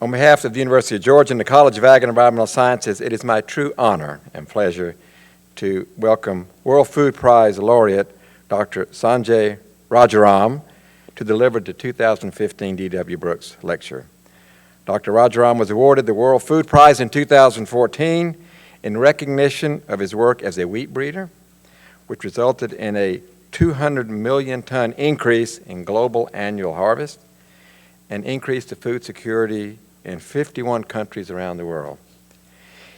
On behalf of the University of Georgia and the College of Ag and Environmental Sciences, it is my true honor and pleasure to welcome World Food Prize laureate Dr. Sanjay Rajaram to deliver the 2015 D.W. Brooks Lecture. Dr. Rajaram was awarded the World Food Prize in 2014 in recognition of his work as a wheat breeder, which resulted in a 200 million ton increase in global annual harvest and increased the food security in 51 countries around the world.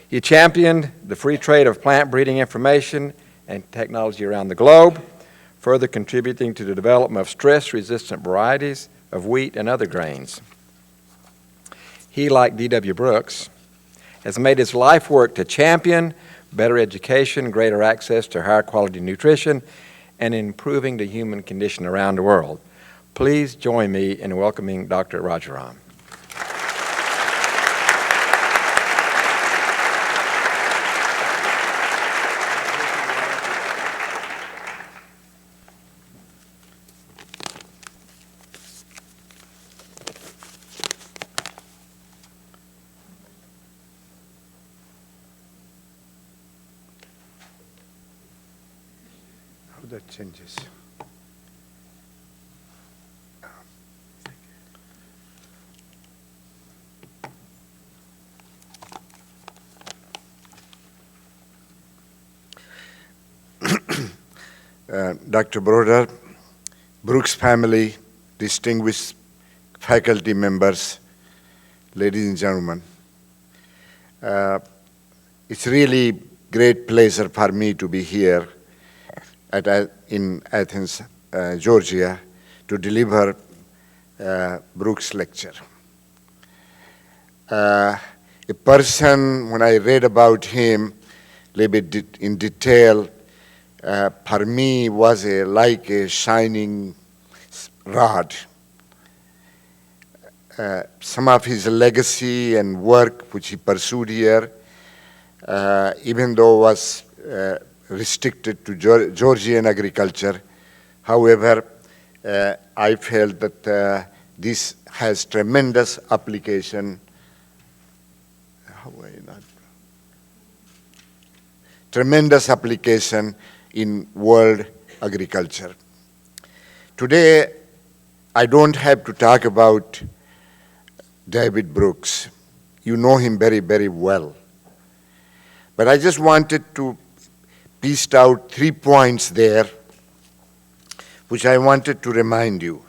He championed the free trade of plant breeding information and technology around the globe, further contributing to the development of stress-resistant varieties of wheat and other grains. He, like D.W. Brooks, has made his life work to champion better education, greater access to higher quality nutrition, and improving the human condition around the world. Please join me in welcoming Dr. Rajaram. How that changes. Dr. Broder, Brooks family, distinguished faculty members, ladies and gentlemen, it's really great pleasure for me to be here in Athens, Georgia, to deliver Brooks Lecture. A person, when I read about him a little bit in detail, for me was like a shining rod. Some of his legacy and work which he pursued here, even though was restricted to Georgian agriculture, however, I felt that this has tremendous application. Tremendous application in world agriculture. Today, I don't have to talk about David Brooks. You know him very, very well. But I just wanted to piece out 3 points there, which I wanted to remind you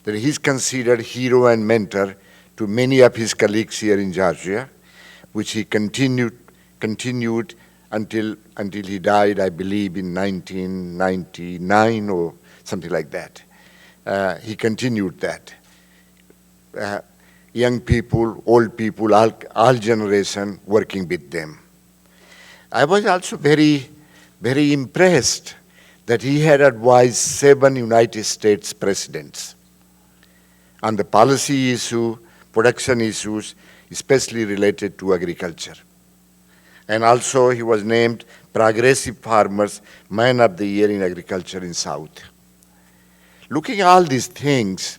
that he's considered hero and mentor to many of his colleagues here in Georgia, which he continued until he died, I believe, in 1999 or something like that. He continued that. Young people, old people, all generation working with them. I was also very, very impressed that he had advised 7 United States presidents on the policy issue, production issues, especially related to agriculture. And also he was named Progressive Farmers Man of the Year in Agriculture in South. Looking at all these things,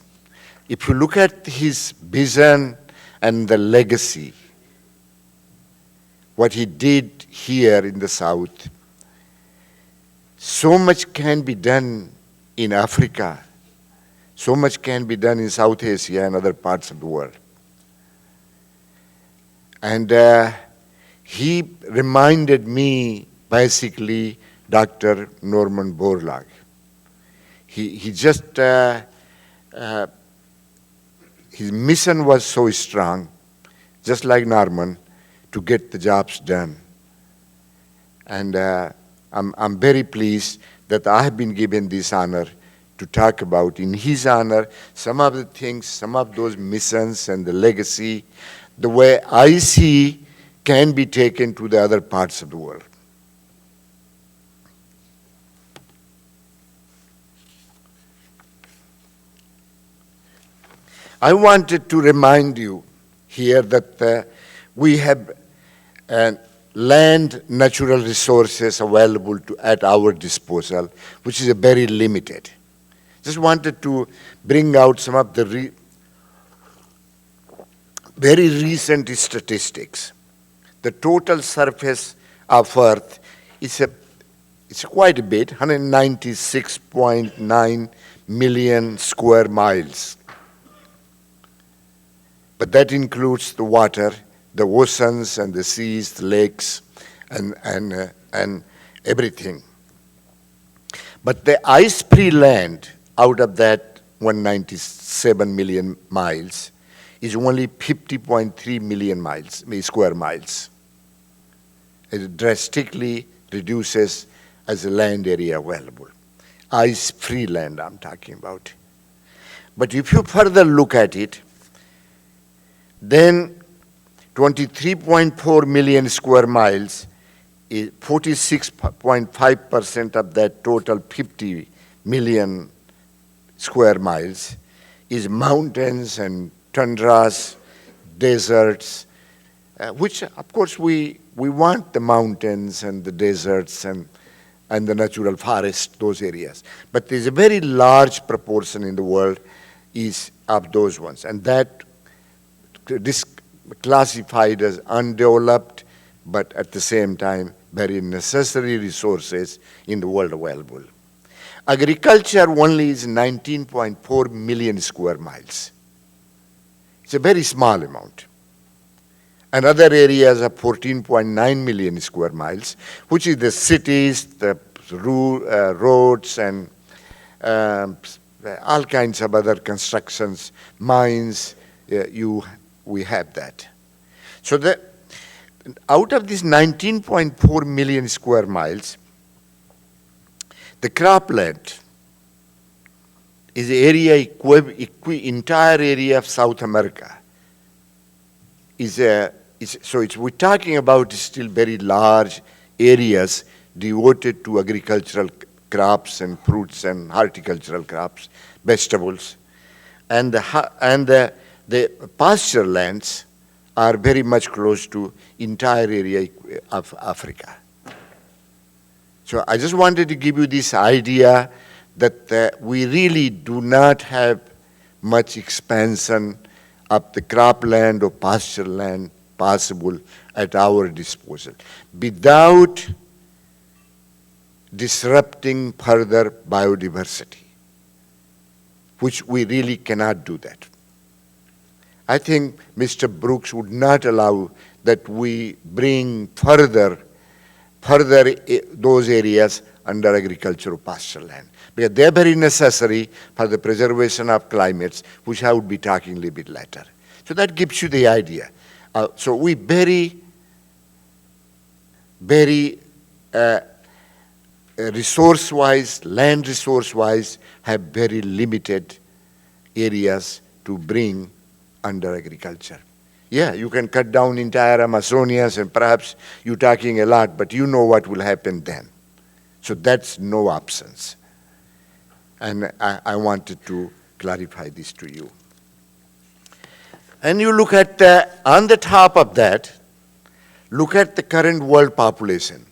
if you look at his vision and the legacy, what he did here in the South, so much can be done in Africa, so much can be done in South Asia and other parts of the world. And he reminded me, basically, Dr. Norman Borlaug. He just, his mission was so strong, just like Norman, to get the jobs done. And I'm very pleased that I have been given this honor to talk about, in his honor, some of the things, some of those missions and the legacy, the way I see can be taken to the other parts of the world. I wanted to remind you here that we have land, natural resources available at our disposal, which is very limited. Just wanted to bring out some of the very recent statistics. The total surface of Earth is it's quite a bit, 196.9 million square miles. But that includes the water, the oceans and the seas, the lakes, and everything. But the ice-free land out of that 197 million miles is only 50.3 million square miles. It drastically reduces as a land area available. Ice-free land I'm talking about. But if you further look at it, then 23.4 million square miles is 46.5% of that total 50 million square miles is mountains and tundras, deserts, which of course we want the mountains and the deserts and the natural forest, those areas. But there's a very large proportion in the world is of those ones. And that this classified as undeveloped, but at the same time, very necessary resources in the world available. Agriculture only is 19.4 million square miles. It's a very small amount. And other areas are 14.9 million square miles, which is the cities, the roads, and all kinds of other constructions, mines, we have that. So out of these 19.4 million square miles, the cropland is the area, entire area of South America. We're talking about still very large areas devoted to agricultural crops and fruits and horticultural crops, vegetables. And the pasture lands are very much close to entire area of Africa. So I just wanted to give you this idea that we really do not have much expansion of the cropland or pasture land possible at our disposal without disrupting further biodiversity, which we really cannot do that. I think Mr. Brooks would not allow that we bring further those areas under agricultural pasture land, because they're very necessary for the preservation of climates, which I would be talking a little bit later. So that gives you the idea. So we very resource-wise, land resource-wise, have very limited areas to bring under agriculture. Yeah, you can cut down entire Amazonias and perhaps you're talking a lot, but you know what will happen then. So that's no options. And I wanted to clarify this to you. And you look at, on the top of that, look at the current world population.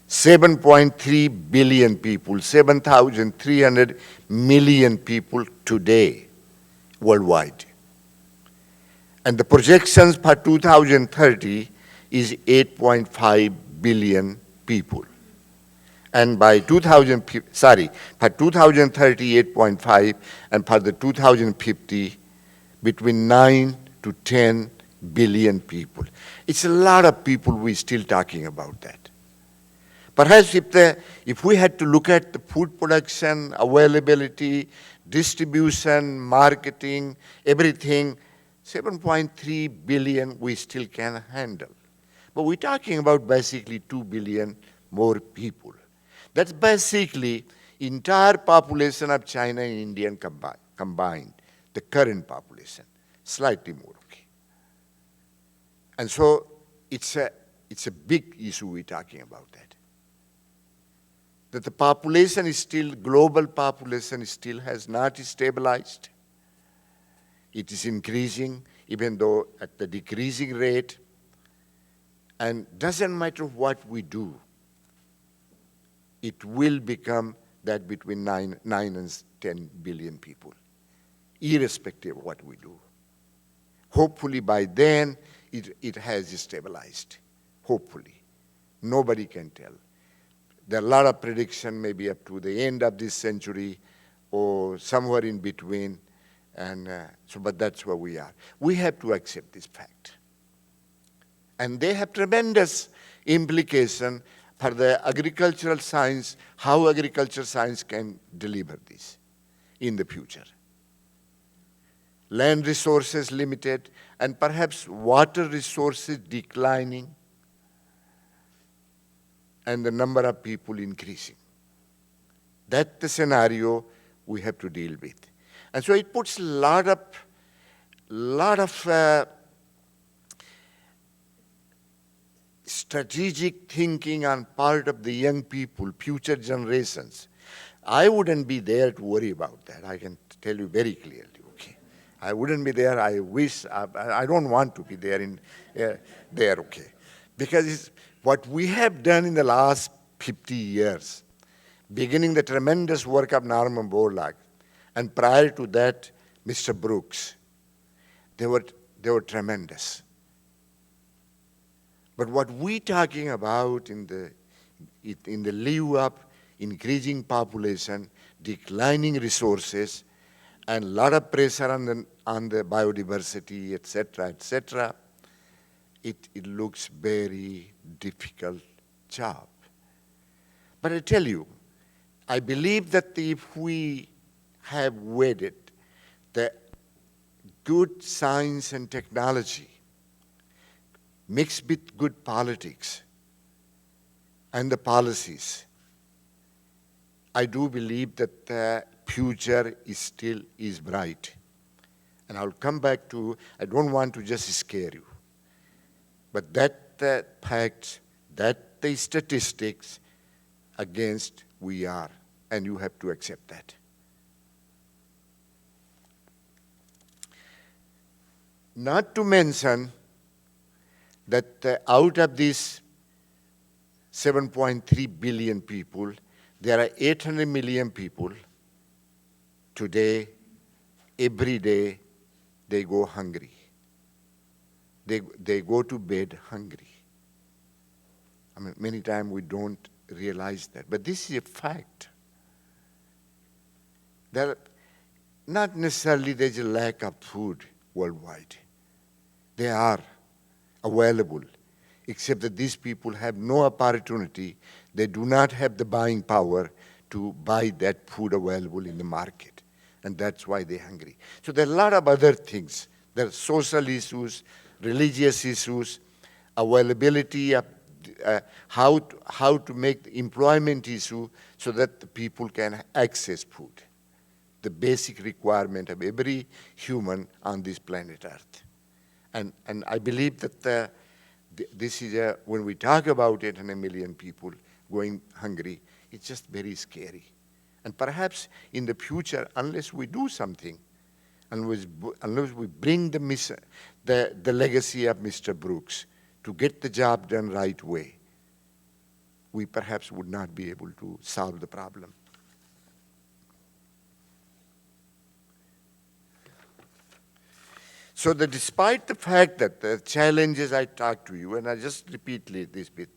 7.3 billion people, 7,300 million people today worldwide. And the projections for 2030 is 8.5 billion people. And by for 2030, 8.5, and for the 2050, between 9 to 10 billion people. It's a lot of people we're still talking about that. Perhaps if we had to look at the food production, availability, distribution, marketing, everything, 7.3 billion we still can handle. But we're talking about basically 2 billion more people. That's basically entire population of China and India combined, the current population, slightly more, okay. And so it's a big issue we're talking about that. That the population is still, global population still has not stabilized. It is increasing, even though at the decreasing rate. And doesn't matter what we do, it will become that between 9 and 10 billion people, irrespective of what we do. Hopefully by then, it has stabilized. Hopefully. Nobody can tell. There are a lot of prediction, maybe up to the end of this century or somewhere in between. And but that's where we are. We have to accept this fact. And they have tremendous implication for the agricultural science, how agricultural science can deliver this in the future. Land resources limited, and perhaps water resources declining, and the number of people increasing. That's the scenario we have to deal with. And so it puts a lot of strategic thinking on part of the young people, future generations. I wouldn't be there to worry about that. I can tell you very clearly. Okay, I wouldn't be there. I wish. I don't want to be there. There. Okay, because what we have done in the last 50 years, beginning the tremendous work of Norman Borlaug, and prior to that, Mr. Brooks, they were tremendous. But what we're talking about in the lieu of increasing population, declining resources, and a lot of pressure on the biodiversity, etc., it looks very difficult job. But I tell you, I believe that if we have wedded the good science and technology mixed with good politics and the policies, I do believe that the future is bright. And I'll come back to, I don't want to just scare you, but that the facts, that the statistics against we are, and you have to accept that. Not to mention that out of these 7.3 billion people, there are 800 million people today, every day, they go hungry. They go to bed hungry. I mean, many times we don't realize that, but this is a fact. Not necessarily there's a lack of food worldwide. They are available, except that these people have no opportunity. They do not have the buying power to buy that food available in the market. And that's why they're hungry. So there are a lot of other things. There are social issues, religious issues, availability of how to make the employment issue so that the people can access food, the basic requirement of every human on this planet Earth. And I believe that this is when we talk about 800 million people going hungry, it's just very scary. And perhaps in the future, unless we do something, unless we bring the legacy of Mr. Brooks to get the job done right way, we perhaps would not be able to solve the problem. So despite the fact that the challenges I talked to you, and I just repeat this bit,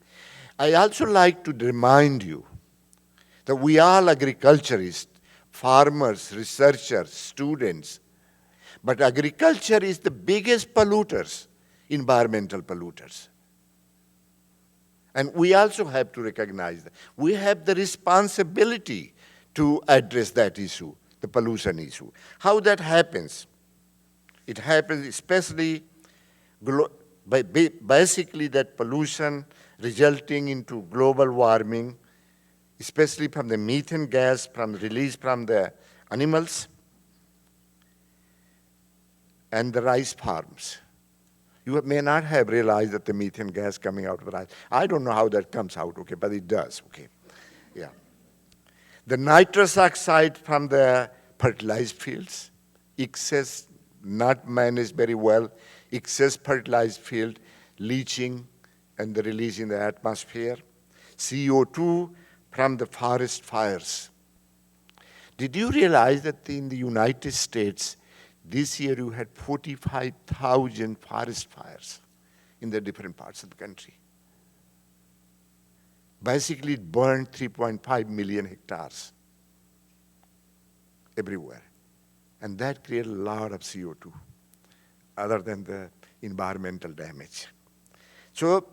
I also like to remind you that we are agriculturists, farmers, researchers, students, but agriculture is the biggest polluters, environmental polluters. And we also have to recognize that. We have the responsibility to address that issue, the pollution issue. How that happens? It happens especially, basically that pollution resulting into global warming, especially from the methane gas released from the animals and the rice farms. You may not have realized that the methane gas coming out of the rice. I don't know how that comes out, okay, but it does, okay. Yeah. The nitrous oxide from the fertilized fields, excess not managed very well, excess fertilized field, leaching and the release in the atmosphere, CO2 from the forest fires. Did you realize that in the United States, This year you had 45,000 forest fires in the different parts of the country. Basically, it burned 3.5 million hectares everywhere. And that created a lot of CO2, other than the environmental damage. So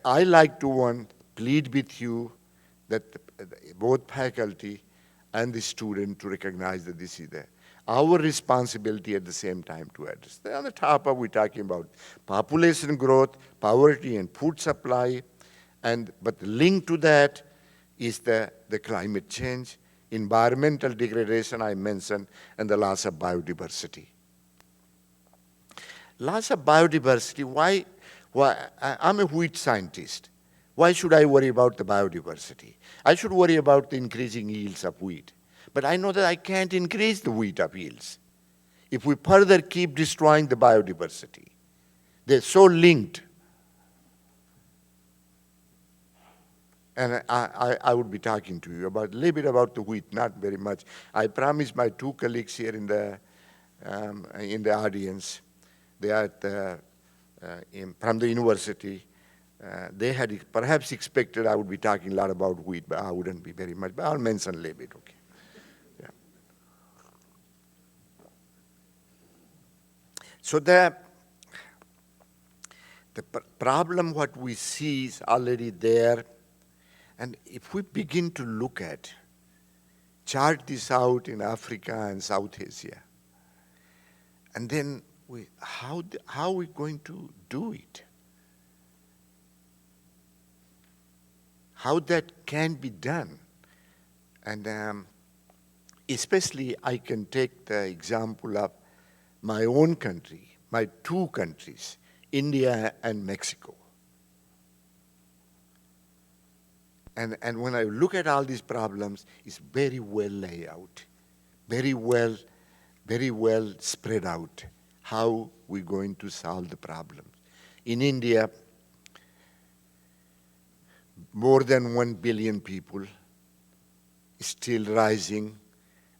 I like to plead with you that both faculty and the student to recognize that this is our responsibility at the same time to address. On the top of we're talking about population growth, poverty and food supply, but the link to that is the climate change, environmental degradation I mentioned, and the loss of biodiversity. Loss of biodiversity, why I'm a wheat scientist. Why should I worry about the biodiversity? I should worry about the increasing yields of wheat. But I know that I can't increase the wheat of yields if we further keep destroying the biodiversity. They're so linked. And I would be talking to you about a little bit about the wheat, not very much. I promised my two colleagues here in the audience, they are from the university. They had perhaps expected I would be talking a lot about wheat, but I wouldn't be very much. But I'll mention a little bit, okay? Yeah. So the problem, what we see is already there. And if we begin to look at, chart this out in Africa and South Asia, and then how are we going to do it? How that can be done? And especially I can take the example of my own country, my two countries, India and Mexico. And when I look at all these problems, it's very well laid out, very well spread out, how we're going to solve the problems. In India, more than 1 billion people still rising,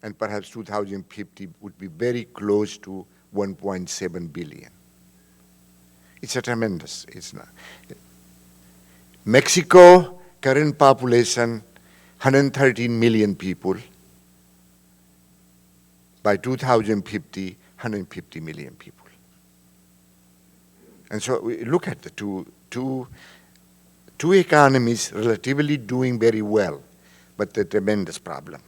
and perhaps 2050 would be very close to 1.7 billion. It's a tremendous, it's not. Mexico, current population, 113 million people. By 2050, 150 million people. And so we look at the two economies relatively doing very well, but a tremendous problem.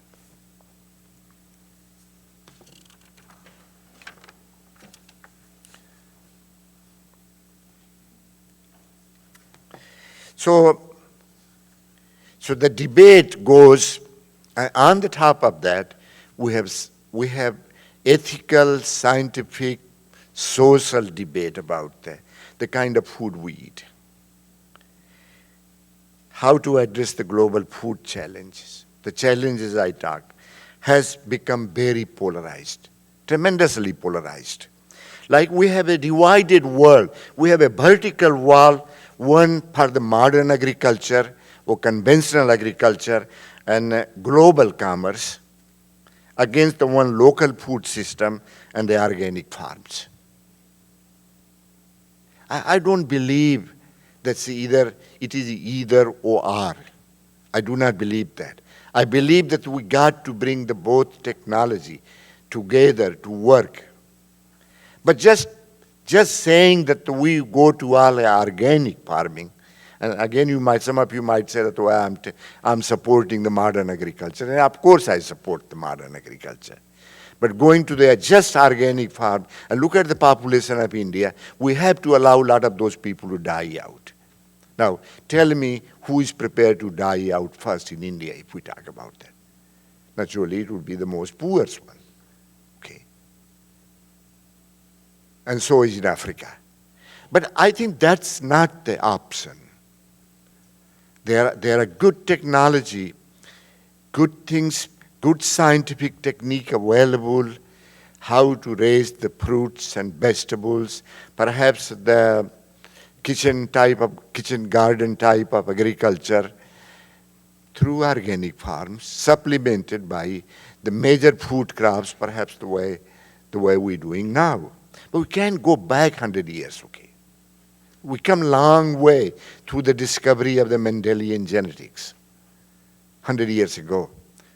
So the debate goes, on the top of that, we have ethical, scientific, social debate about the kind of food we eat. How to address the global food challenges. The challenges I talked has become very polarized, tremendously polarized. Like we have a divided world. We have a vertical wall, one for the modern agriculture or conventional agriculture and global commerce, against the one local food system and the organic farms. I don't believe it is either or. I do not believe that. I believe that we got to bring the both technology together to work. But just saying that we go to all organic farming, and again some of you might say that, well, I'm supporting the modern agriculture. And of course I support the modern agriculture. But going to the just organic farm and look at the population of India, we have to allow a lot of those people to die out. Now, tell me who is prepared to die out first in India if we talk about that. Naturally, it would be the most poorest one. Okay. And so is in Africa. But I think that's not the option. There are good technology, good things, good scientific technique available, how to raise the fruits and vegetables, perhaps the kitchen garden type of agriculture through organic farms, supplemented by the major food crops, perhaps the way the way we're doing now. But we can't go back 100 years, okay? We come a long way through the discovery of the Mendelian genetics 100 years ago.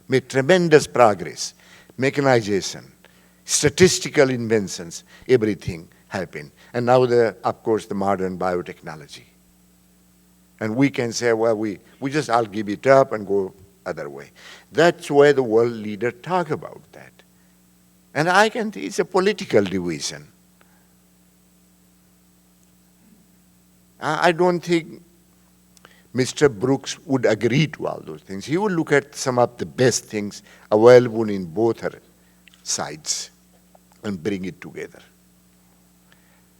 Made tremendous progress, mechanization, statistical inventions, everything happened. And now, of course, the modern biotechnology. And we can say, well, we just all give it up and go other way. That's why the world leaders talk about that. And I can think it's a political division. I don't think Mr. Brooks would agree to all those things. He would look at some of the best things available in both sides and bring it together.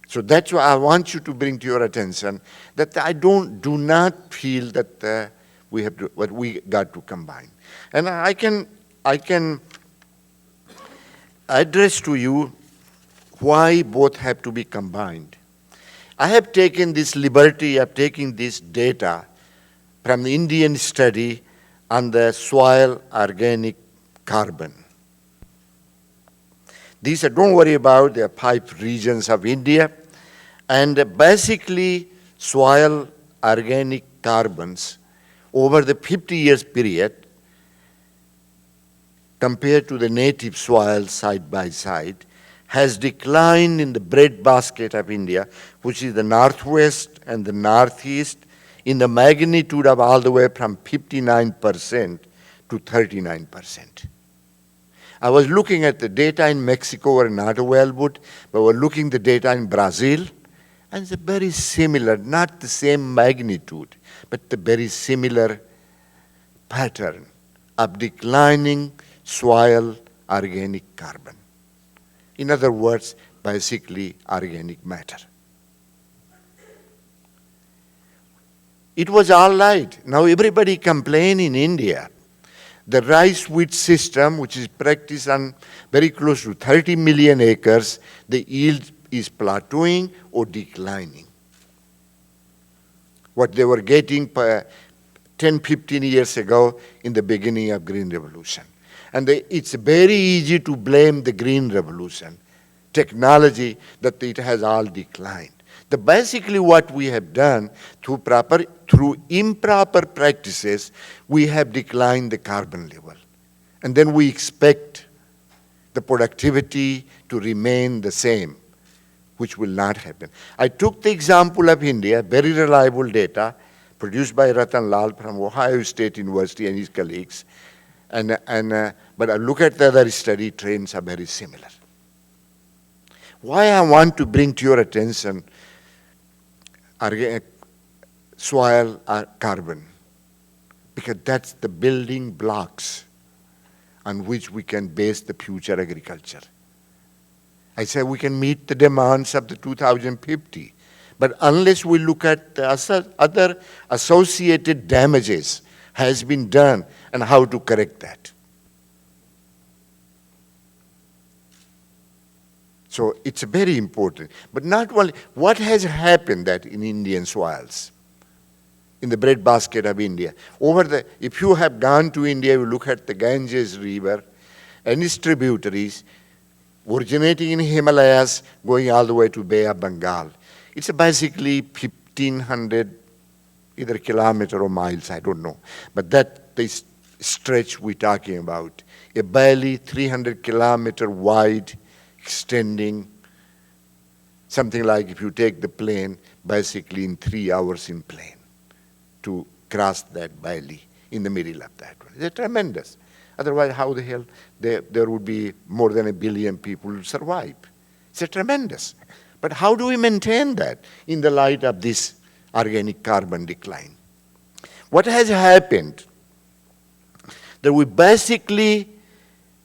So that's why I want you to bring to your attention that I do not feel that we have to, what we got to combine. And I can address to you why both have to be combined. I have taken this liberty of taking this data from the Indian study on the soil organic carbon. These are, don't worry about, they are 5 regions of India. And basically, soil organic carbons over the 50 years period, compared to the native soil side by side, has declined in the breadbasket of India, which is the northwest and the northeast, in the magnitude of all the way from 59% to 39%. I was looking at the data in Mexico were not available, but we're looking at the data in Brazil, and it's very similar, not the same magnitude, but the very similar pattern of declining soil organic carbon. In other words, basically organic matter. It was all right. Now everybody complain in India. The rice wheat system, which is practiced on very close to 30 million acres, the yield is plateauing or declining. What they were getting 10, 15 years ago in the beginning of Green Revolution. And it's very easy to blame the Green Revolution, technology, that it has all declined. Basically what we have done through improper practices, we have declined the carbon level. And then we expect the productivity to remain the same, which will not happen. I took the example of India, very reliable data, produced by Ratan Lal from Ohio State University and his colleagues. But I look at the other study, trends are very similar. Why I want to bring to your attention soil carbon? Because that's the building blocks on which we can base the future agriculture. I say we can meet the demands of the 2050, but unless we look at the other associated damages has been done and how to correct that. So it's very important. But not only, what has happened that in Indian soils, in the breadbasket of India? If you have gone to India, you look at the Ganges River and its tributaries, originating in Himalayas, going all the way to Bay of Bengal. It's basically 1,500, either kilometer or miles, I don't know. But that the stretch we're talking about, a barely 300-kilometer wide, extending, something like if you take the plane, basically in 3 hours in plane to cross that valley in the middle of that one. They're tremendous. Otherwise, how the hell there would be more than 1 billion people who survive? It's a tremendous. But how do we maintain that in the light of this organic carbon decline? What has happened? That we basically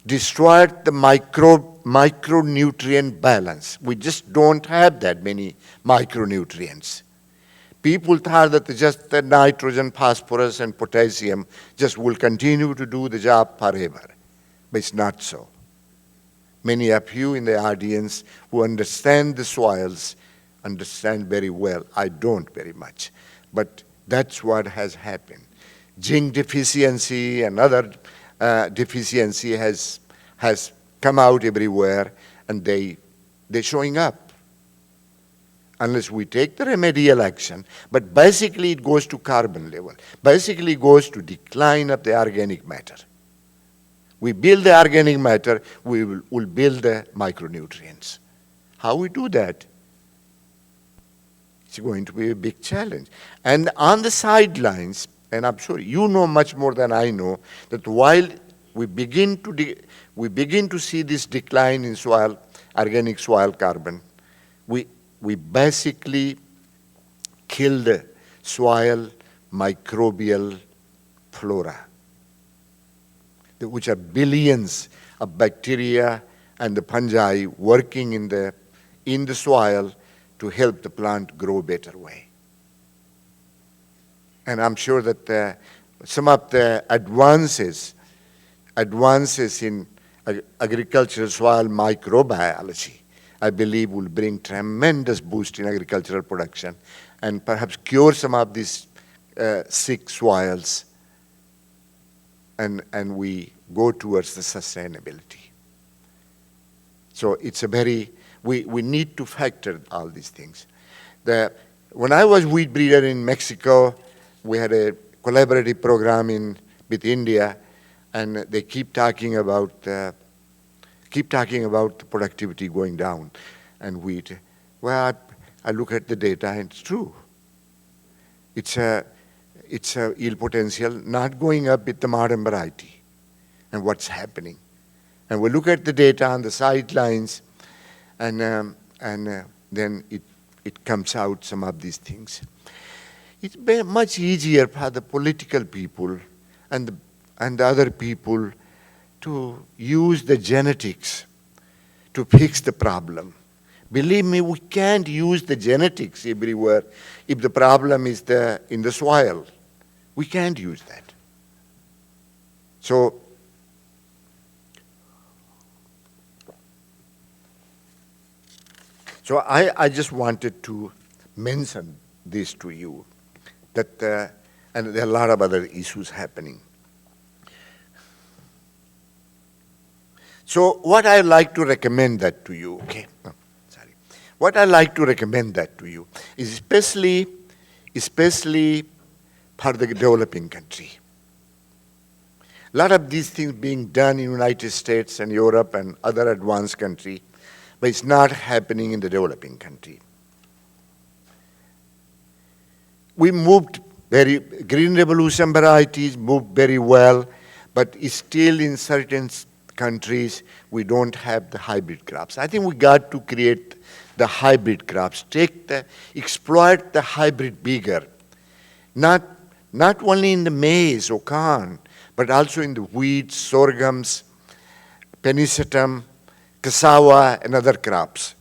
destroyed the micronutrient balance. We just don't have that many micronutrients. People thought that just the nitrogen, phosphorus, and potassium just will continue to do the job forever. But it's not so. Many of you in the audience who understand the soils understand very well. I don't very much. But that's what has happened. Zinc deficiency and other deficiency has come out everywhere, and they're showing up. Unless we take the remedial action, but basically it goes to carbon level. Basically it goes to decline of the organic matter. We build the organic matter, we'll build the micronutrients. How we do that? It's going to be a big challenge. And on the sidelines, and I'm sure you know much more than I know, that while we begin to see this decline in soil, organic soil carbon, we basically kill the soil microbial flora, which are billions of bacteria and the fungi working in the soil to help the plant grow a better way. And I'm sure that some of the advances in agricultural soil microbiology, I believe, will bring tremendous boost in agricultural production and perhaps cure some of these sick soils, and we go towards the sustainability. So it's a very, we need to factor all these things. When I was wheat breeder in Mexico, we had a collaborative program with India, and they keep talking about the productivity going down and wheat. Well, I look at the data and it's true. It's a yield potential not going up with the modern variety. And what's happening? And we look at the data on the sidelines, and then it comes out some of these things. It's much easier for the political people and the other people to use the genetics to fix the problem. Believe me, we can't use the genetics everywhere if the problem is in the soil. We can't use that. So I just wanted to mention this to you, that and there are a lot of other issues happening. So what I like to recommend that to you, what I like to recommend that to you is especially for the developing country. A lot of these things being done in the United States and Europe and other advanced countries, but it's not happening in the developing country. We moved Green Revolution varieties moved very well, but still in certain countries we don't have the hybrid crops. I think we got to create the hybrid crops, exploit the hybrid bigger, not only in the maize or corn, but also in the wheat, sorghums, penicetum, cassava, and other crops.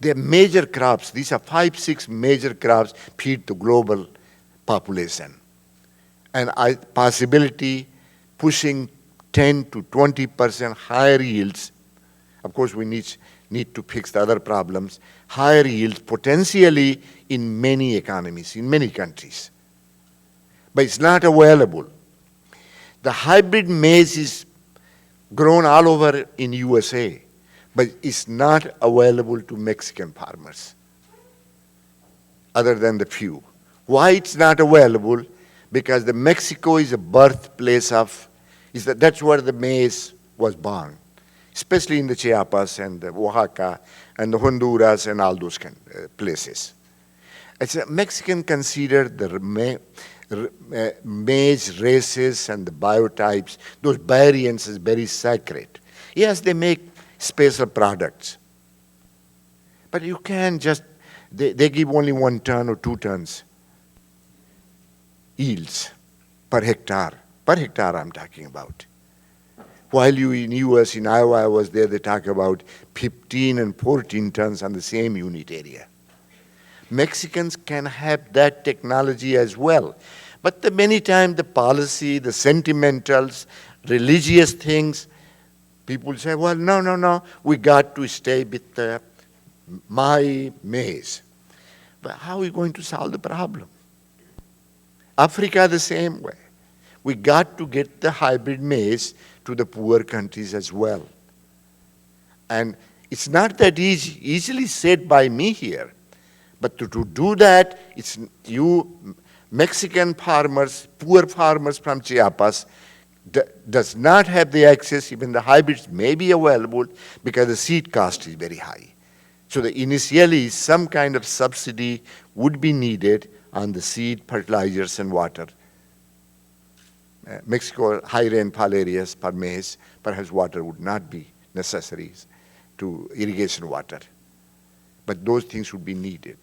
They're major crops. These are 5-6 major crops feed the global population. And possibility pushing 10 to 20% higher yields. Of course, we need to fix the other problems. Higher yields potentially in many economies, in many countries. But it's not available. The hybrid maize is grown all over in USA, but it's not available to Mexican farmers, other than the few. Why it's not available? Because Mexico is a birthplace of, that's where the maize was born, especially in the Chiapas and the Oaxaca and the Honduras and all those places. It's Mexican consider the maize races and the biotypes, those variants is very sacred. Yes, they make special products, but you can't just, they give only 1 ton or 2 tons yields per hectare. Per hectare I'm talking about. While you in US, in Iowa, I was there, they talk about 15 and 14 tons on the same unit area. Mexicans can have that technology as well. But many times the policy, the sentimentals, religious things, people say, well, no, we got to stay with my maize. But how are we going to solve the problem? Africa the same way. We got to get the hybrid maize to the poor countries as well. And It's not that easily said by me here. But to do that, it's you Mexican farmers, poor farmers from Chiapas, does not have the access, even the hybrids may be available because the seed cost is very high. So initially, some kind of subsidy would be needed on the seed, fertilizers, and water. Mexico, high rainfall areas for maize, perhaps water would not be necessary to irrigation water. But those things would be needed.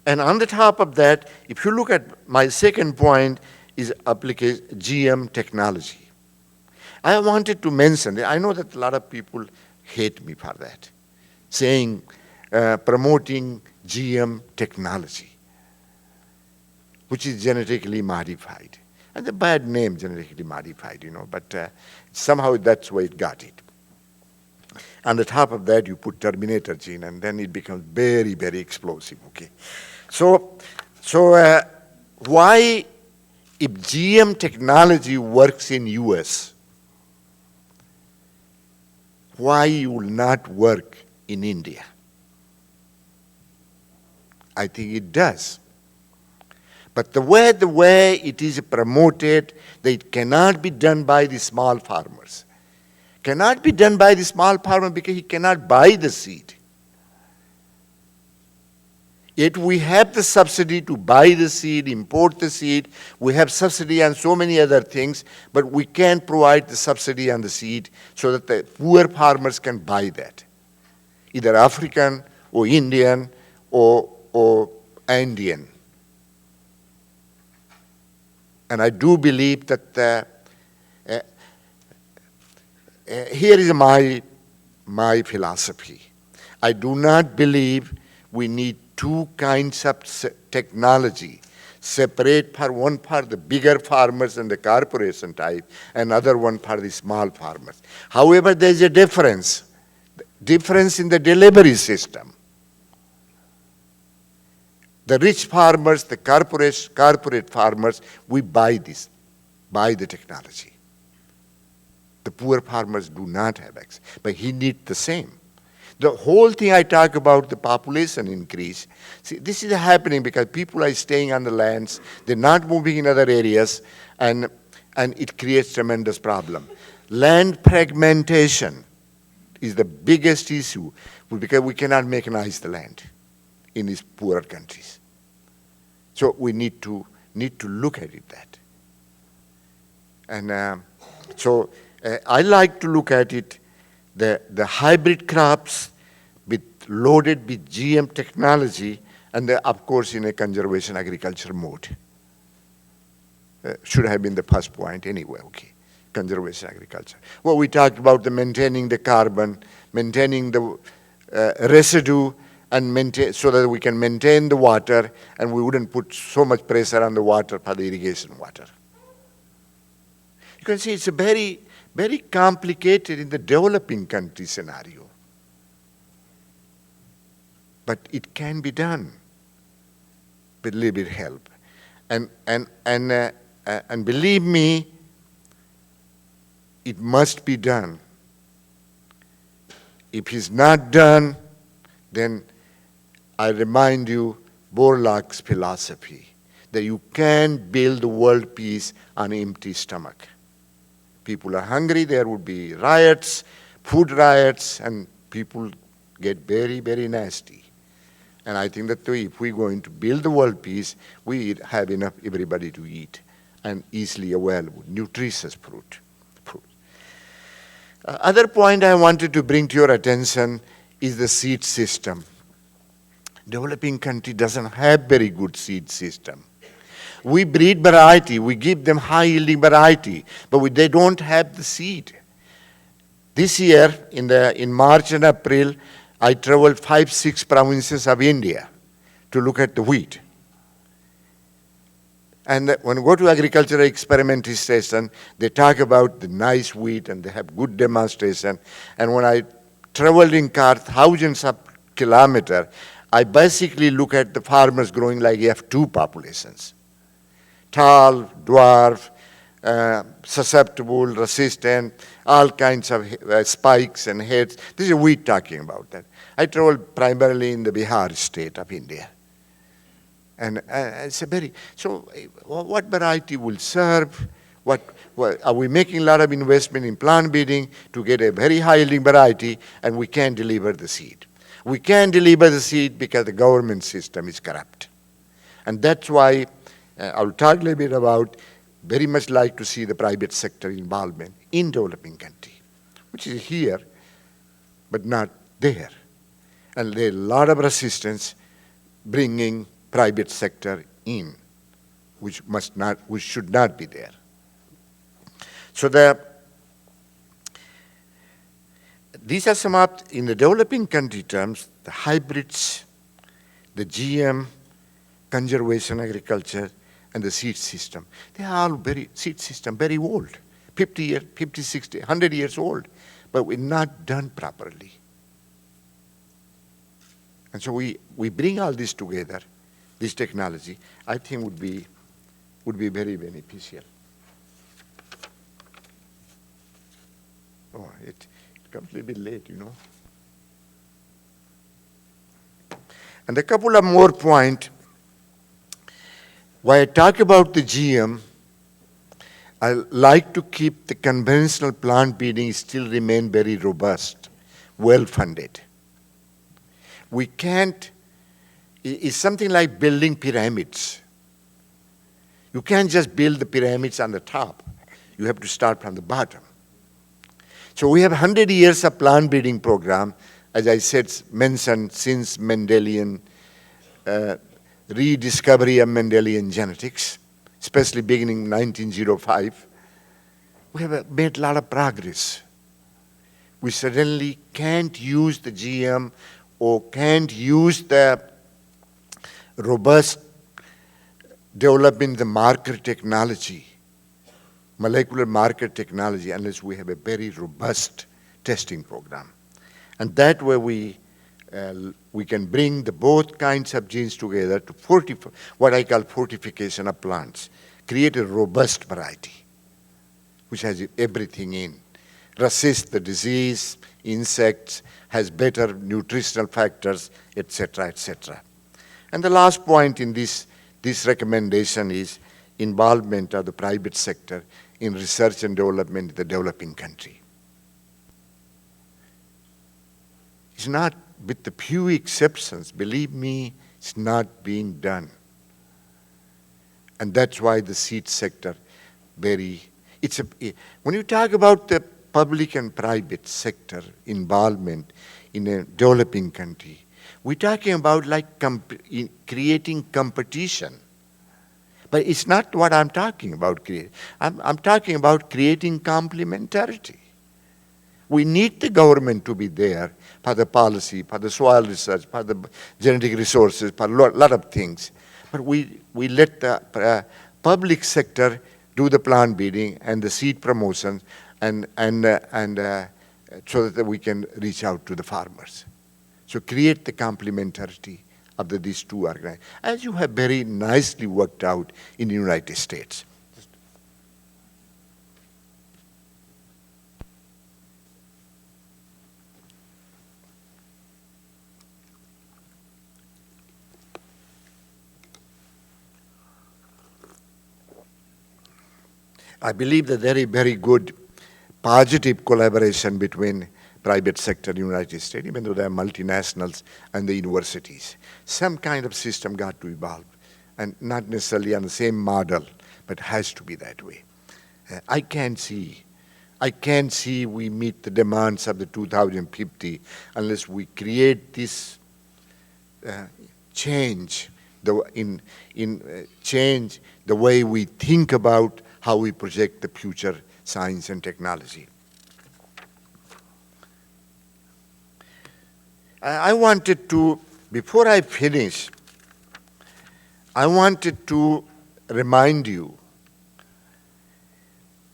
And on the top of that, if you look at my second point, is application GM technology. I wanted to mention, I know that a lot of people hate me for that, saying, promoting GM technology, which is genetically modified. And the bad name, genetically modified, but somehow that's why it got it. On the top of that, you put terminator gene, and then it becomes very, very explosive, okay? So why, if GM technology works in US, why it will not work in India? I think it does. But the way it is promoted, that it cannot be done by the small farmers. Cannot be done by the small farmer because he cannot buy the seed. Yet we have the subsidy to buy the seed, import the seed. We have subsidy on so many other things, but we can't provide the subsidy on the seed so that the poor farmers can buy that, either African or Indian or Andean. And I do believe that here is my philosophy. I do not believe we need two kinds of technology, separate for one part the bigger farmers and the corporation type, and other one for the small farmers. However, there's a difference in the delivery system. The rich farmers, the corporate farmers, we buy the technology. The poor farmers do not have access, but he needs the same. The whole thing I talk about, the population increase, see, this is happening because people are staying on the lands, they're not moving in other areas, and it creates tremendous problem. Land fragmentation is the biggest issue because we cannot mechanize the land in these poorer countries. So we need to look at it that. And I like to look at it, the hybrid crops loaded with GM technology, and of course in a conservation agriculture mode. Should have been the first point anyway, okay, conservation agriculture. Well, we talked about maintaining the carbon, maintaining the residue, and so that we can maintain the water, and we wouldn't put so much pressure on the water for the irrigation water. You can see it's a very, very complicated in the developing country scenario. But it can be done with a little bit help. And believe me, it must be done. If it's not done, then I remind you Borlaug's philosophy, that you can't build the world peace on an empty stomach. People are hungry, there would be riots, food riots, and people get very, very nasty. And I think that if we're going to build the world peace, we have enough everybody to eat and easily available, nutritious fruit. Other point I wanted to bring to your attention is the seed system. Developing country doesn't have very good seed system. We breed variety, we give them high-yielding variety, but they don't have the seed. This year, in March and April, I traveled 5-6 provinces of India to look at the wheat. And when we go to agricultural experimental station, they talk about the nice wheat and they have good demonstration. And when I traveled in car thousands of kilometers, I basically look at the farmers growing like F2 populations. Tall, dwarf, susceptible, resistant, all kinds of spikes and heads. This is wheat talking about that. I traveled primarily in the Bihar state of India. And it's a very, so what variety will serve? What, are we making a lot of investment in plant breeding to get a very high yielding variety, and we can't deliver the seed? We can't deliver the seed because the government system is corrupt. And that's why I'll talk a little bit about, very much like to see the private sector involvement in developing country, which is here, but not there. And there's a lot of resistance bringing private sector in, which should not be there. So these are some of, in the developing country terms, the hybrids, the GM, conservation agriculture, and the seed system. They are all seed system very old, 50, 60, 100 years old, but we're not done properly. And so we bring all this together, this technology, I think would be very beneficial. Oh, it comes a little bit late, you know. And a couple of more points. While I talk about the GM, I like to keep the conventional plant breeding still remain very robust, well-funded. We can't, it's something like building pyramids. You can't just build the pyramids on the top. You have to start from the bottom. So we have 100 years of plant breeding program, as I said, mentioned since Mendelian, rediscovery of Mendelian genetics, especially beginning 1905. We have made a lot of progress. We suddenly can't use the GM or can't use the robust developing the marker technology, molecular marker technology, unless we have a very robust testing program. And that way we can bring the both kinds of genes together to fortify, what I call fortification of plants, create a robust variety, which has everything in, resist the disease, insects, has better nutritional factors, etc., etc. And the last point in this recommendation is involvement of the private sector in research and development in the developing country. It's not, with the few exceptions, believe me, it's not being done. And that's why the seed sector when you talk about the public and private sector involvement in a developing country, we're talking about like creating competition. But it's not what I'm talking about creating. I'm talking about creating complementarity. We need the government to be there for the policy, for the soil research, for the genetic resources, for a lot of things. But we let the public sector do the plant breeding and the seed promotion and so that we can reach out to the farmers. So create the complementarity of these two organizations, as you have very nicely worked out in the United States. I believe that there is very good positive collaboration between private sector in the United States, even though they are multinationals and the universities. Some kind of system got to evolve, and not necessarily on the same model, but has to be that way. I can't see we meet the demands of the 2050 unless we create this change, change the way we think about how we project the future science and technology. I wanted to, before I finish, I wanted to remind you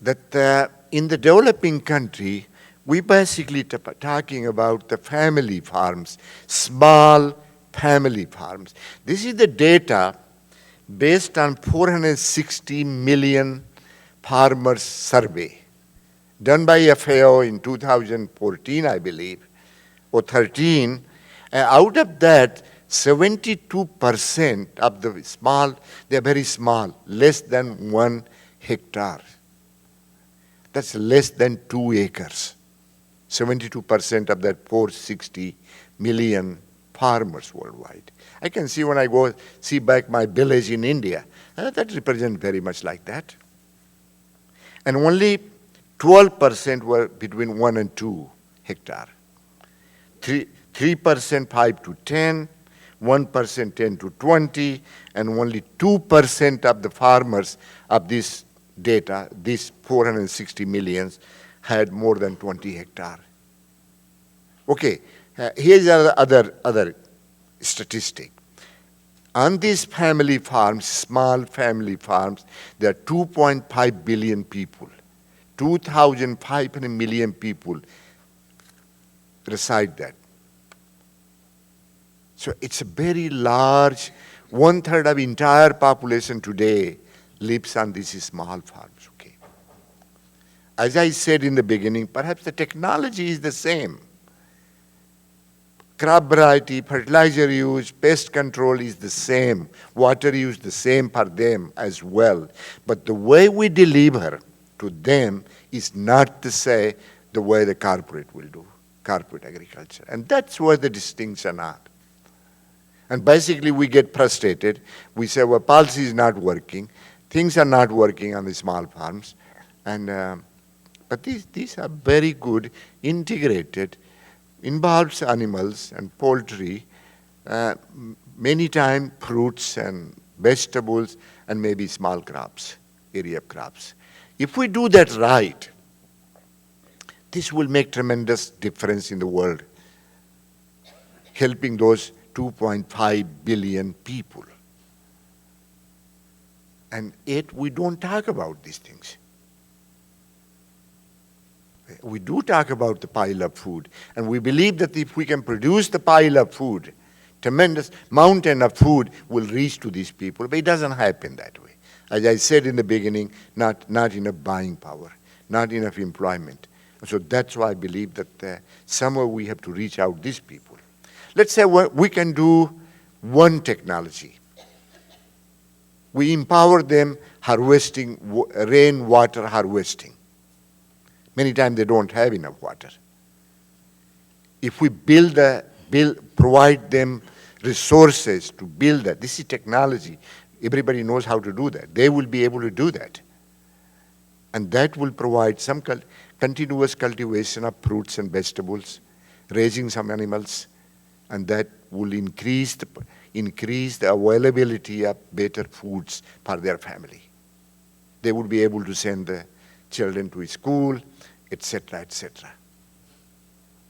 that in the developing country, we basically talking about the family farms, small family farms. This is the data based on 460 million farmers survey done by FAO in 2014, I believe, or 13. Out of that, 72% of the small, they're very small, less than 1 hectare. That's less than 2 acres. 72% of that 460 million farmers worldwide. I can see when I go see back my village in India, that represents very much like that. And only 12% were between 1 and 2 hectare. 3% 5 to 10, 1% 10 to 20, and only 2% of the farmers of this data, these 460 millions, had more than 20 hectare. Okay, here's other statistic. On these family farms, small family farms, there are 2.5 billion people. 2,500 million people reside there. So it's a very large, 1/3 of entire population today lives on these small farms. Okay. As I said in the beginning, perhaps the technology is the same. Crop variety, fertilizer use, pest control is the same. Water use the same for them as well. But the way we deliver to them is not to say the way the corporate will do, corporate agriculture. And that's where the distinction are. And basically we get frustrated. We say, well, policy is not working. Things are not working on the small farms. But these are very good, integrated, involves animals and poultry, many times fruits and vegetables, and maybe small crops, area of crops. If we do that right, this will make tremendous difference in the world, helping those 2.5 billion people. And yet we don't talk about these things. We do talk about the pile of food, and we believe that if we can produce the pile of food, tremendous mountain of food will reach to these people, but it doesn't happen that way. As I said in the beginning, not enough buying power, not enough employment. So that's why I believe that somewhere we have to reach out these people. Let's say we can do one technology. We empower them harvesting, rainwater harvesting. Many times they don't have enough water. If we provide them resources to build that, this is technology. Everybody knows how to do that. They will be able to do that. And that will provide some continuous cultivation of fruits and vegetables, raising some animals, and that will increase the availability of better foods for their family. They would be able to send the children to school, etc., etc.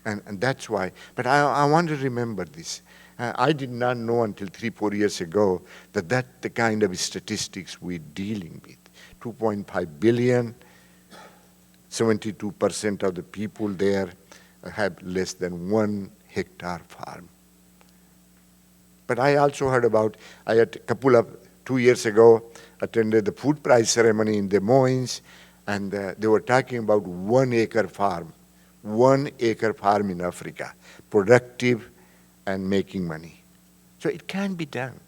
And that's why. But I want to remember this. I did not know until 3-4 years ago that that's the kind of statistics we're dealing with. 2.5 billion, 72% of the people there have less than 1 hectare farm. But I also heard about, I had 2 years ago, attended the food prize ceremony in Des Moines, and they were talking about 1 acre farm. 1 acre farm in Africa, productive and making money. So it can be done.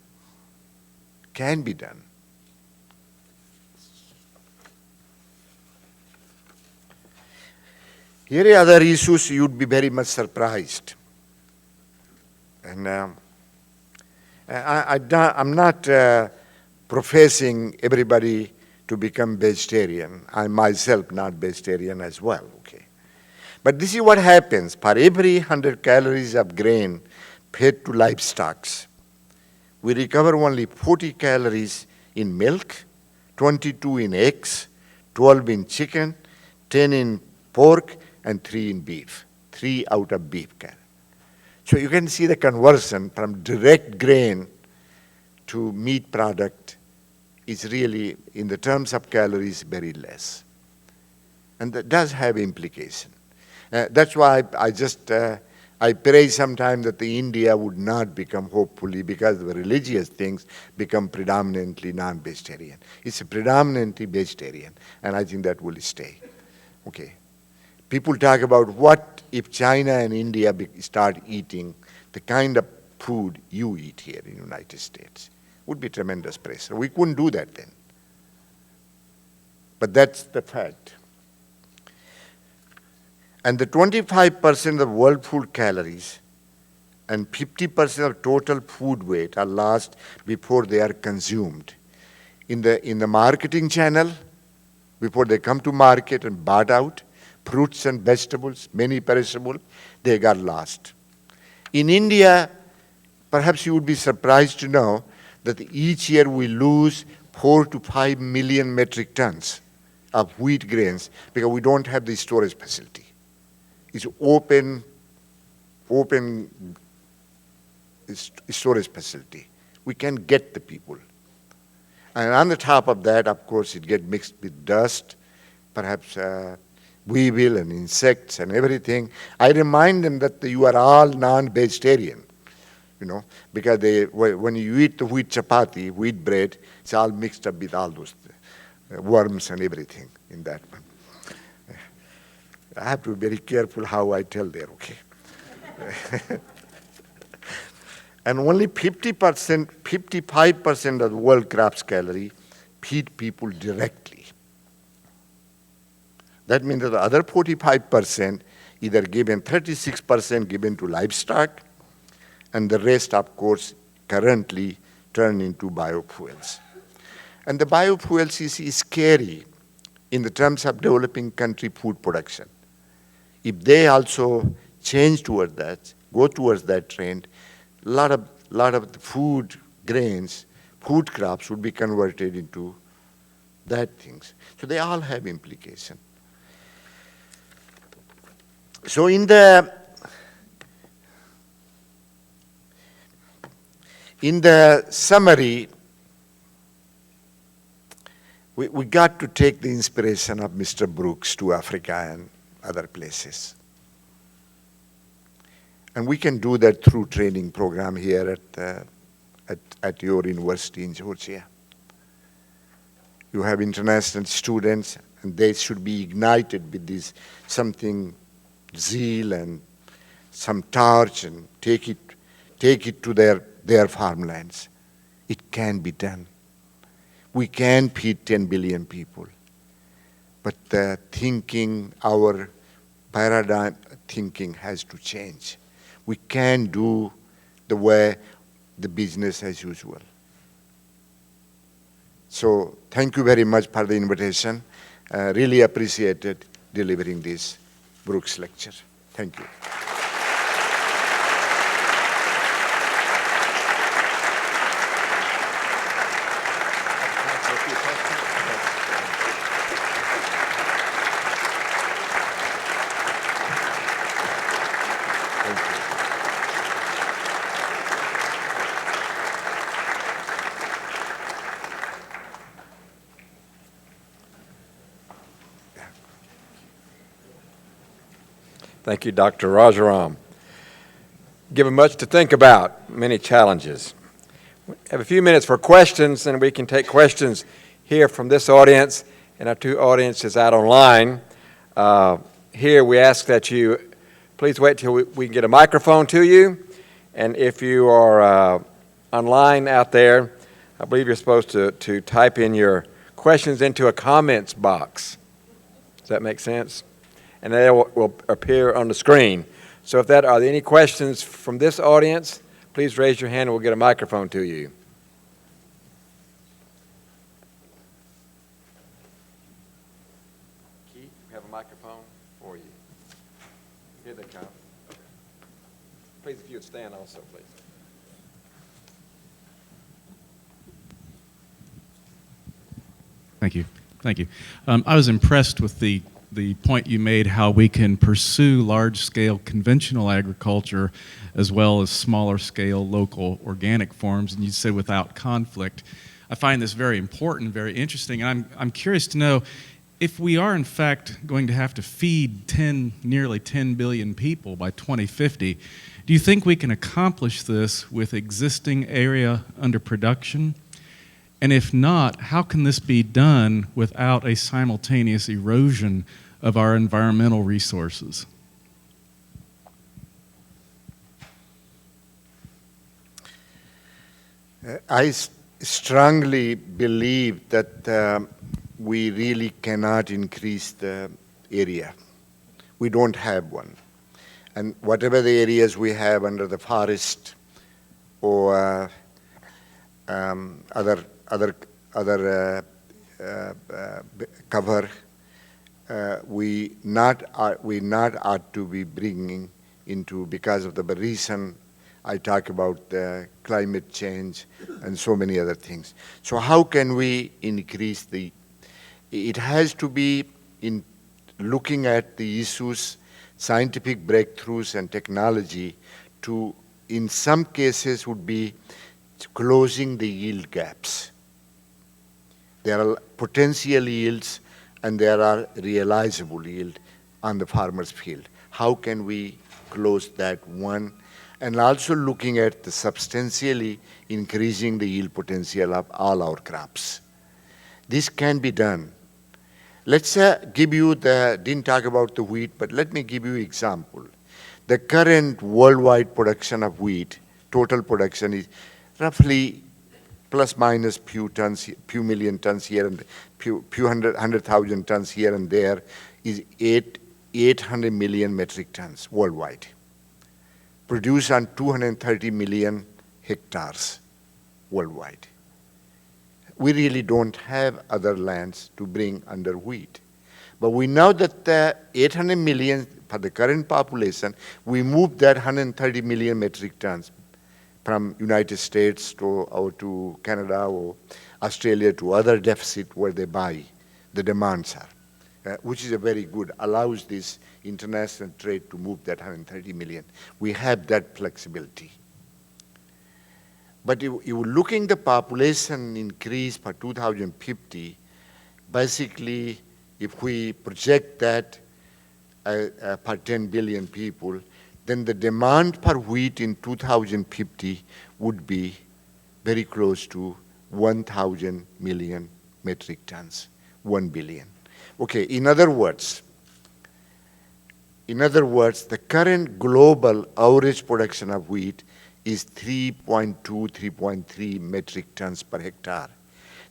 Can be done. Here are other issues you'd be very much surprised. And I'm not professing everybody to become vegetarian. I myself not vegetarian as well, okay. But this is what happens. For every 100 calories of grain fed to livestock, we recover only 40 calories in milk, 22 in eggs, 12 in chicken, 10 in pork, and 3 in beef. 3 out of beef. So you can see the conversion from direct grain to meat product is really, in the terms of calories, very less. And that does have implication. That's why I pray sometimes that the India would not become, hopefully, because the religious things become predominantly non-vegetarian. It's a predominantly vegetarian, and I think that will stay. Okay. People talk about what if China and India start eating the kind of food you eat here in the United States. Would be tremendous pressure. We couldn't do that then. But that's the fact. And the 25% of world food calories and 50% of total food weight are lost before they are consumed. In the marketing channel, before they come to market and bought out, fruits and vegetables, many perishable, they got lost. In India, perhaps you would be surprised to know that each year we lose 4 to 5 million metric tons of wheat grains because we don't have the storage facility. It's open storage facility. We can get the people. And on the top of that, of course, it gets mixed with dust, perhaps weevil and insects and everything. I remind them that you are all non-vegetarian, because when you eat the wheat chapati, wheat bread, it's all mixed up with all those worms and everything in that one. I have to be very careful how I tell there, okay? And only 55% of the world crops calorie feed people directly. That means that the other 45% either given, 36% given to livestock, and the rest, of course, currently turned into biofuels. And the biofuels is scary in the terms of developing country food production. If they also change towards that, go towards that trend, a lot of the food grains, food crops would be converted into that things. So they all have implication. So in the summary, we got to take the inspiration of Mr. Brooks to Africa and other places. And we can do that through training program here at your university in Georgia. You have international students, and they should be ignited with this something zeal and some torch, and take it to their farmlands. It can be done. We can feed 10 billion people. But the thinking, our paradigm thinking has to change. We can't do the way the business as usual. So thank you very much for the invitation. Really appreciated delivering this Brooks lecture. Thank you. Thank you, Dr. Rajaram. Given much to think about, many challenges. We have a few minutes for questions, and we can take questions here from this audience and our two audiences out online. Here we ask that you please wait till we can get a microphone to you. And if you are online out there, I believe you're supposed to type in your questions into a comments box. Does that make sense? And they will appear on the screen. So if there are any questions from this audience, please raise your hand and we'll get a microphone to you. Keith, we have a microphone for you. Here they come. Please, if you would stand also, please. Thank you. Thank you. I was impressed with the point you made, how we can pursue large-scale conventional agriculture as well as smaller-scale local organic forms, and you said without conflict. I find this very important, very interesting. I'm curious to know if we are in fact going to have to feed nearly 10 billion people by 2050, do you think we can accomplish this with existing area under production? And if not, how can this be done without a simultaneous erosion of our environmental resources? I strongly believe that we really cannot increase the area. We don't have one. And whatever the areas we have under the forest or other cover, we not ought to be bringing into, because of the reason I talk about climate change and so many other things. So how can we increase the, it has to be in looking at the issues, scientific breakthroughs and technology to, in some cases, would be closing the yield gaps. There are potential yields and there are realizable yield on the farmer's field. How can we close that one? And also looking at the substantially increasing the yield potential of all our crops. This can be done. Let's give you didn't talk about the wheat, but let me give you an example. The current worldwide production of wheat, total production is roughly plus minus few million tons here and few 100,000 tons here and there, is 800 million metric tons worldwide, produced on 230 million hectares worldwide. We really don't have other lands to bring under wheat. But we know that the 800 million for the current population, we moved that 130 million metric tons from United States to Canada or Australia to other deficit where they buy, the demands are, which is a very good, allows this international trade to move that 130 million. We have that flexibility. But you looking the population increase for 2050, basically, if we project that per 10 billion people, then the demand for wheat in 2050 would be very close to 1,000 million metric tons, 1 billion. Okay, in other words, the current global average production of wheat is 3.2, 3.3 metric tons per hectare.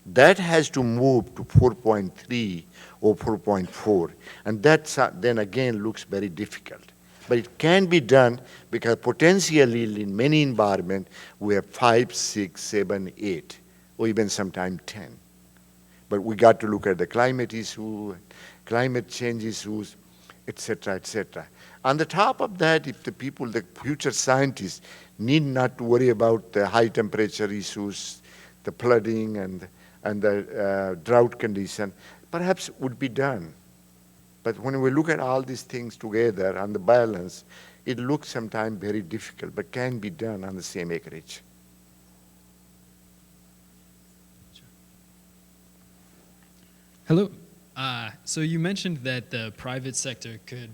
That has to move to 4.3 or 4.4, and that then again looks very difficult. But it can be done because potentially in many environments we have 5, 6, 7, 8, or even sometimes 10. But we got to look at the climate issue, climate change issues, etc., etc. On the top of that, if the people, the future scientists, need not to worry about the high temperature issues, the flooding and the drought condition, perhaps would be done. But when we look at all these things together on the balance, it looks sometimes very difficult, but can be done on the same acreage. Hello. So you mentioned that the private sector could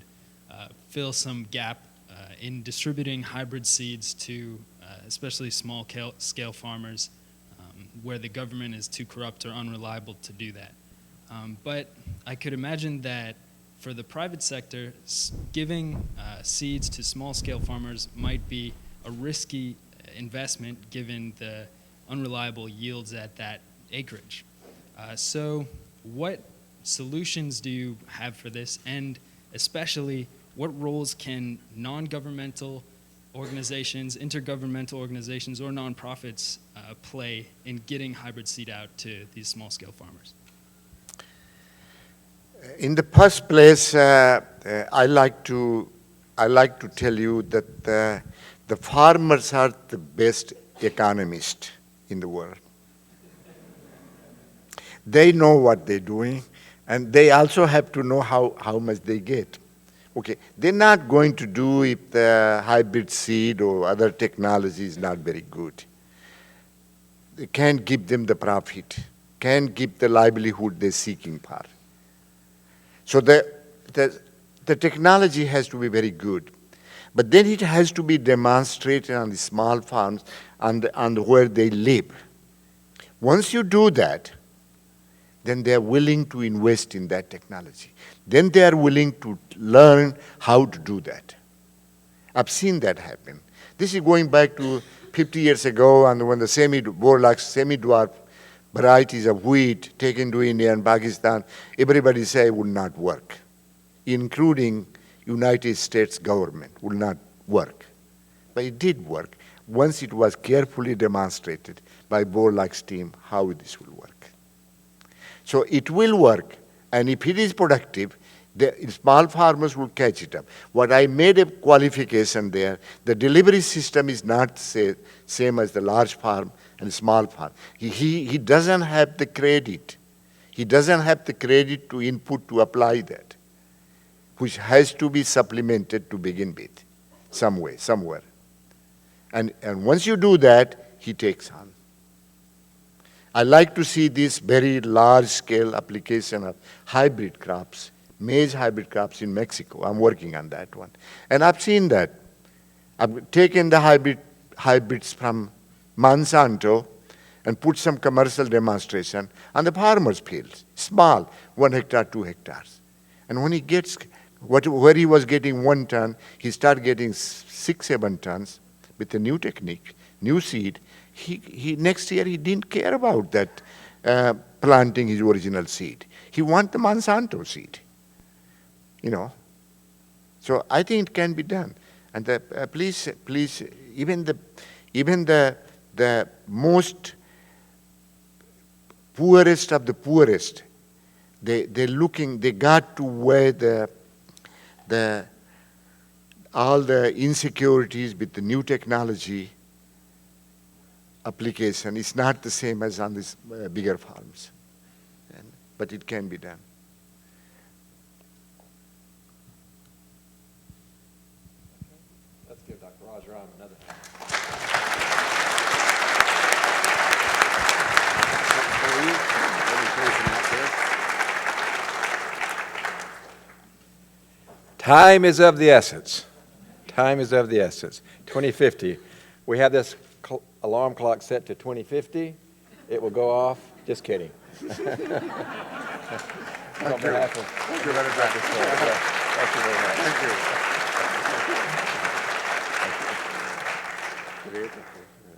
fill some gap in distributing hybrid seeds to especially small-scale farmers where the government is too corrupt or unreliable to do that. But I could imagine that for the private sector, giving seeds to small-scale farmers might be a risky investment given the unreliable yields at that acreage. So what solutions do you have for this, and especially what roles can non-governmental organizations, intergovernmental organizations, or nonprofits play in getting hybrid seed out to these small-scale farmers? In the first place, I like to tell you that the farmers are the best economists in the world. They know what they're doing, and they also have to know how much they get. Okay, they're not going to do if the hybrid seed or other technology is not very good. They can't give them the profit, can't give the livelihood they're seeking for. So the technology has to be very good. But then it has to be demonstrated on the small farms and where they live. Once you do that, then they are willing to invest in that technology. Then they are willing to learn how to do that. I've seen that happen. This is going back to 50 years ago, and when the Borlaug semi-dwarf varieties of wheat taken to India and Pakistan, everybody said it would not work, including United States government, would not work. But it did work once it was carefully demonstrated by Borlaug's team how this will work. So it will work, and if it is productive, the small farmers will catch it up. What I made a qualification there, the delivery system is not same as the large farm and small farm. He doesn't have the credit. He doesn't have the credit to input to apply that, which has to be supplemented to begin with, some way, somewhere. And once you do that, he takes on. I like to see this very large-scale application of hybrid crops, maize hybrid crops in Mexico. I'm working on that one. And I've seen that. I've taken the hybrids from Monsanto and put some commercial demonstration on the farmer's fields, small, 1 hectare, 2 hectares. And when he gets, where he was getting 1 ton, he started getting 6, 7 tons with the new technique, new seed. He next year he didn't care about that planting his original seed. He wants the Monsanto seed, you know. So I think it can be done. And please, even the most poorest of the poorest, they got to wear all the insecurities with the new technology application. It's not the same as on these bigger farms, but it can be done. Let's give Dr. Rajaram another hand. Time is of the essence. Time is of the essence. 2050. We have this alarm clock set to 2050. It will go off. Just kidding. Thank you. Thank you very much. Thank you very much. Thank you.